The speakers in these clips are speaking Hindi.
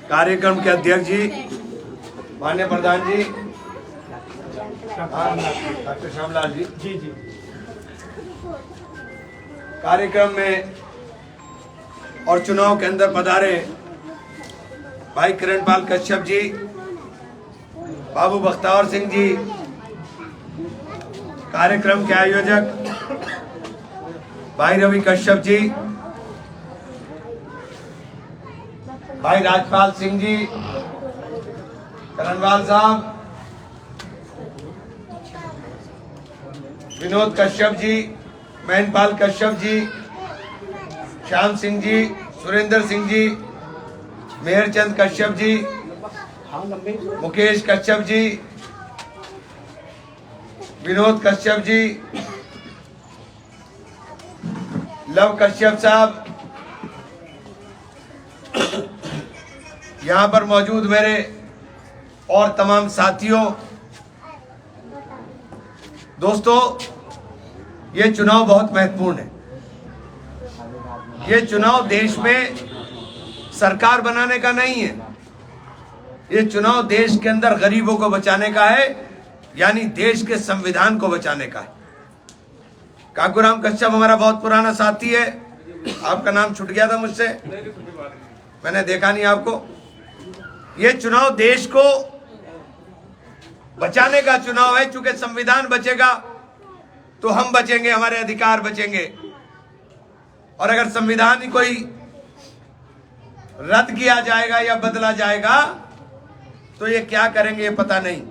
कार्यक्रम के अध्यक्ष जी, माननीय प्रधान जी, डॉक्टर श्यामलाल जी, कार्यक्रम में और चुनाव के अंदर पधारे भाई किरणपाल कश्यप जी, बाबू बख्तावर सिंह जी, कार्यक्रम के आयोजक भाई रवि कश्यप जी, भाई राजपाल सिंह जी, करणवाल साहब, विनोद कश्यप जी, महनपाल कश्यप जी, श्याम सिंह जी, सुरेंद्र सिंह जी, मेहरचंद कश्यप जी, मुकेश कश्यप जी, विनोद कश्यप जी, लव कश्यप साहब, यहाँ पर मौजूद मेरे और तमाम साथियों, दोस्तों, ये चुनाव बहुत महत्वपूर्ण है। ये चुनाव देश में सरकार बनाने का नहीं है, ये चुनाव देश के अंदर गरीबों को बचाने का है, यानी देश के संविधान को बचाने का है। काकूराम कश्यप हमारा बहुत पुराना साथी है, आपका नाम छूट गया था मुझसे, मैंने देखा नहीं आपको। ये चुनाव देश को बचाने का चुनाव है, चूंकि संविधान बचेगा तो हम बचेंगे, हमारे अधिकार बचेंगे। और अगर संविधान ही कोई रद्द किया जाएगा या बदला जाएगा तो ये क्या करेंगे ये पता नहीं।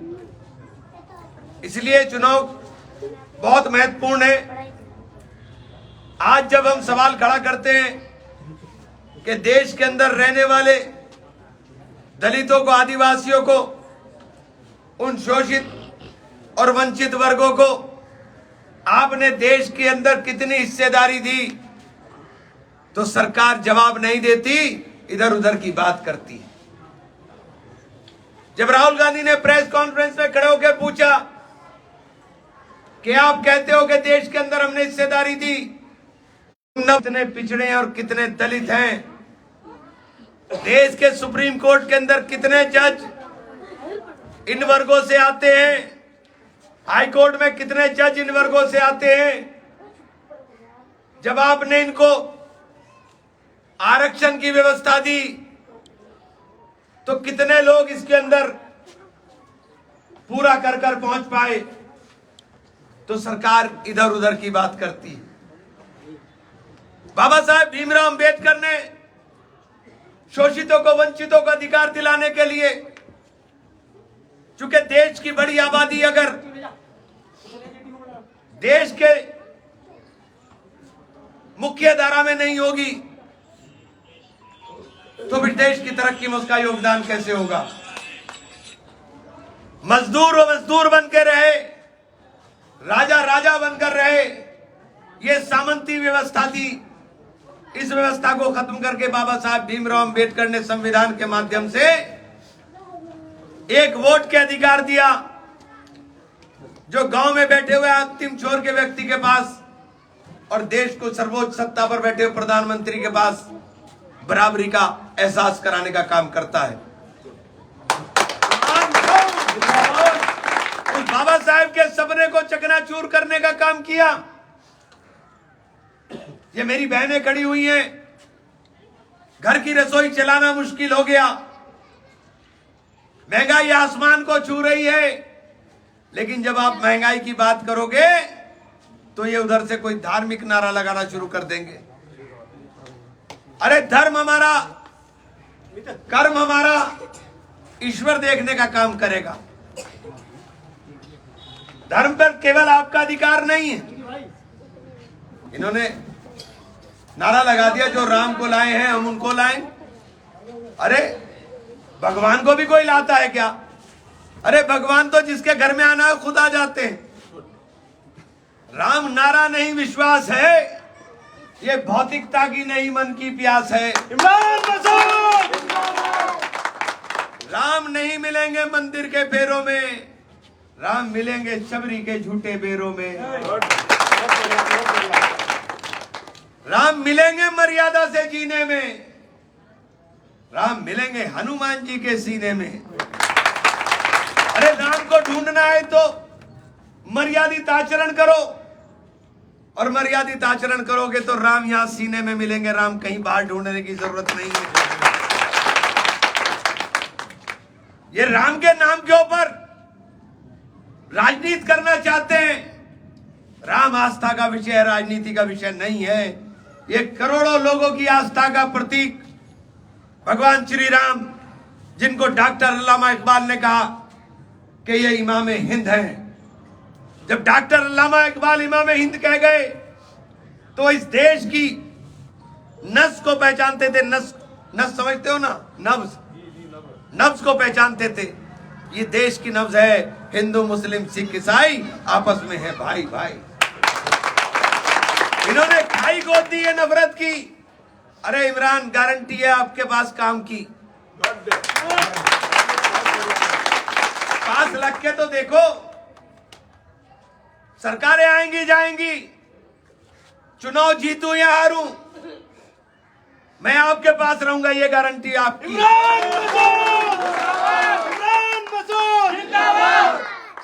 इसलिए चुनाव बहुत महत्वपूर्ण है। आज जब हम सवाल खड़ा करते हैं कि देश के अंदर रहने वाले दलितों को, आदिवासियों को, उन शोषित और वंचित वर्गों को आपने देश के अंदर कितनी हिस्सेदारी दी, तो सरकार जवाब नहीं देती, इधर उधर की बात करती है। जब राहुल गांधी ने प्रेस कॉन्फ्रेंस में खड़े होकर पूछा कि आप कहते हो कि देश के अंदर हमने हिस्सेदारी दी, कितने पिछड़े और कितने दलित हैं, देश के सुप्रीम कोर्ट के अंदर कितने जज इन वर्गों से आते हैं, हाई कोर्ट में कितने जज इन वर्गों से आते हैं। जब आपने इनको आरक्षण की व्यवस्था दी तो कितने लोग इसके अंदर पूरा कर कर पहुंच पाए, तो सरकार इधर उधर की बात करती है। बाबा साहेब भीमराव अंबेडकर ने शोषितों को, वंचितों को अधिकार दिलाने के लिए, चूंकि देश की बड़ी आबादी अगर देश के मुख्य धारा में नहीं होगी तो फिर देश की तरक्की में उसका योगदान कैसे होगा। मजदूर वो मजदूर बनकर रहे, राजा राजा बनकर रहे, ये सामंती व्यवस्था थी। इस व्यवस्था को खत्म करके बाबा साहब भीमराव अंबेडकर ने संविधान के माध्यम से एक वोट के अधिकार दिया, जो गांव में बैठे हुए अंतिम छोर के व्यक्ति के पास और देश को सर्वोच्च सत्ता पर बैठे हुए प्रधानमंत्री के पास बराबरी का एहसास कराने का काम करता है। उस बाबा साहेब के सपने को चकनाचूर करने का काम किया। ये मेरी बहनें खड़ी हुई हैं, घर की रसोई चलाना मुश्किल हो गया, महंगाई आसमान को छू रही है, लेकिन जब आप महंगाई की बात करोगे तो ये उधर से कोई धार्मिक नारा लगाना शुरू कर देंगे। अरे धर्म हमारा, कर्म हमारा, ईश्वर देखने का काम करेगा। धर्म पर केवल आपका अधिकार नहीं है। इन्होंने नारा लगा दिया, जो राम को लाए हैं हम उनको लाएं। अरे भगवान को भी कोई लाता है क्या? अरे भगवान तो जिसके घर में आना है खुद आ जाते हैं। राम नारा नहीं, विश्वास है। ये भौतिकता की नहीं, मन की प्यास है। राम नहीं मिलेंगे मंदिर के पेड़ों में, राम मिलेंगे शबरी के झूठे बेरों में। राम मिलेंगे मर्यादा से जीने में, राम मिलेंगे हनुमान जी के सीने में। अरे राम को ढूंढना है तो मर्यादित आचरण करो, और मर्यादित आचरण करोगे तो राम यहां सीने में मिलेंगे। राम कहीं बाहर ढूंढने की जरूरत नहीं है। ये राम के नाम के ऊपर राजनीति करना चाहते हैं। राम आस्था का विषय है, राजनीति का विषय नहीं है। ये करोड़ों लोगों की आस्था का प्रतीक भगवान श्री राम, जिनको डॉक्टर अल्लामा इकबाल ने कहा कि ये इमाम हिंद हैं। जब डॉक्टर अल्लामा इकबाल इमाम हिंद कह गए तो इस देश की नस को पहचानते थे। नस समझते हो ना, नब्ज को पहचानते थे। ये देश की नब्ज है। हिंदू मुस्लिम सिख ईसाई आपस में है भाई भाई। इन्होंने खाई गोद दी है नफरत की। अरे इमरान, गारंटी है आपके पास काम की। पास लग के तो देखो, सरकारें आएंगी जाएंगी, चुनाव जीतूं या हारूं, मैं आपके पास रहूंगा, ये गारंटी आपकी।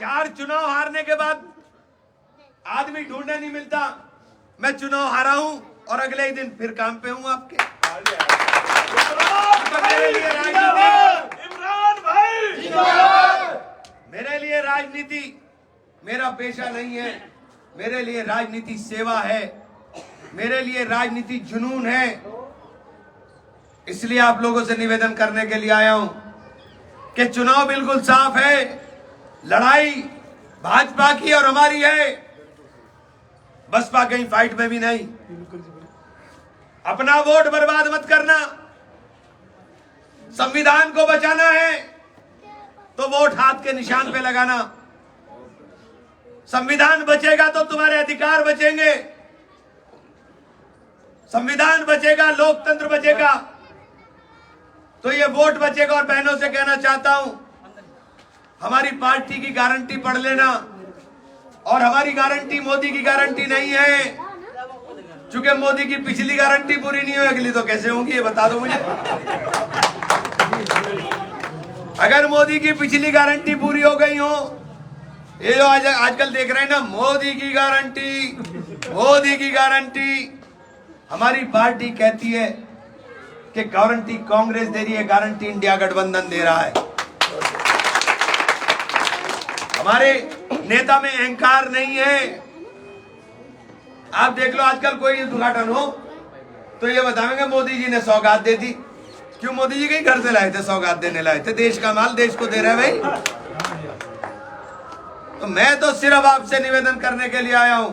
चार चुनाव हारने के बाद आदमी ढूंढने नहीं मिलता। मैं चुनाव हारा हूं और अगले ही दिन फिर काम पे हूं आपके। मेरे लिए राजनीति मेरा पेशा नहीं है। मेरे लिए राजनीति सेवा है। मेरे लिए राजनीति जुनून है। इसलिए आप लोगों से निवेदन करने के लिए आया हूं कि चुनाव बिल्कुल साफ है। लड़ाई भाजपा की और हमारी है, बसपा कहीं फाइट में भी नहीं। अपना वोट बर्बाद मत करना। संविधान को बचाना है तो वोट हाथ के निशान पे लगाना। संविधान बचेगा तो तुम्हारे अधिकार बचेंगे। संविधान बचेगा, लोकतंत्र बचेगा, तो ये वोट बचेगा। और बहनों से कहना चाहता हूं, हमारी पार्टी की गारंटी पढ़ लेना। और हमारी गारंटी मोदी की गारंटी नहीं है, क्योंकि मोदी की पिछली गारंटी पूरी नहीं हुई, अगली तो कैसे होंगी ये बता दो मुझे। अगर मोदी की पिछली गारंटी पूरी हो गई हो, ये जो आजकल देख रहे हैं ना, मोदी की गारंटी। हमारी पार्टी कहती है कि गारंटी कांग्रेस दे रही है, गारंटी इंडिया गठबंधन दे रहा है। हमारे नेता में अहंकार नहीं है। आप देख लो, आजकल कोई उद्घाटन हो तो ये बताएंगे मोदी जी ने सौगात दे दी। क्यों? मोदी जी कहीं घर से लाए थे, सौगात देने लाए थे। देश का माल देश को दे रहे भाई। तो मैं तो सिर्फ आपसे निवेदन करने के लिए आया हूं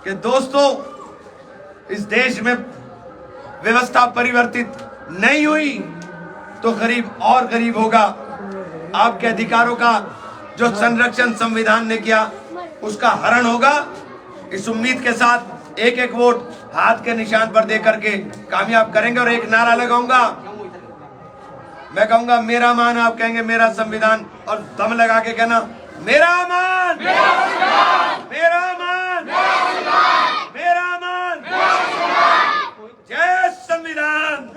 कि दोस्तों, इस देश में व्यवस्था परिवर्तित नहीं हुई तो गरीब और गरीब होगा। आपके अधिकारों का जो संरक्षण संविधान ने किया, उसका हरण होगा। इस उम्मीद के साथ एक एक वोट हाथ के निशान पर दे करके कामयाब करेंगे। और एक नारा लगाऊंगा, मैं कहूंगा मेरा मान, आप कहेंगे मेरा संविधान, और दम लगा के कहना मेरा मान, मेरा मान, मेरा मान। जय संविधान।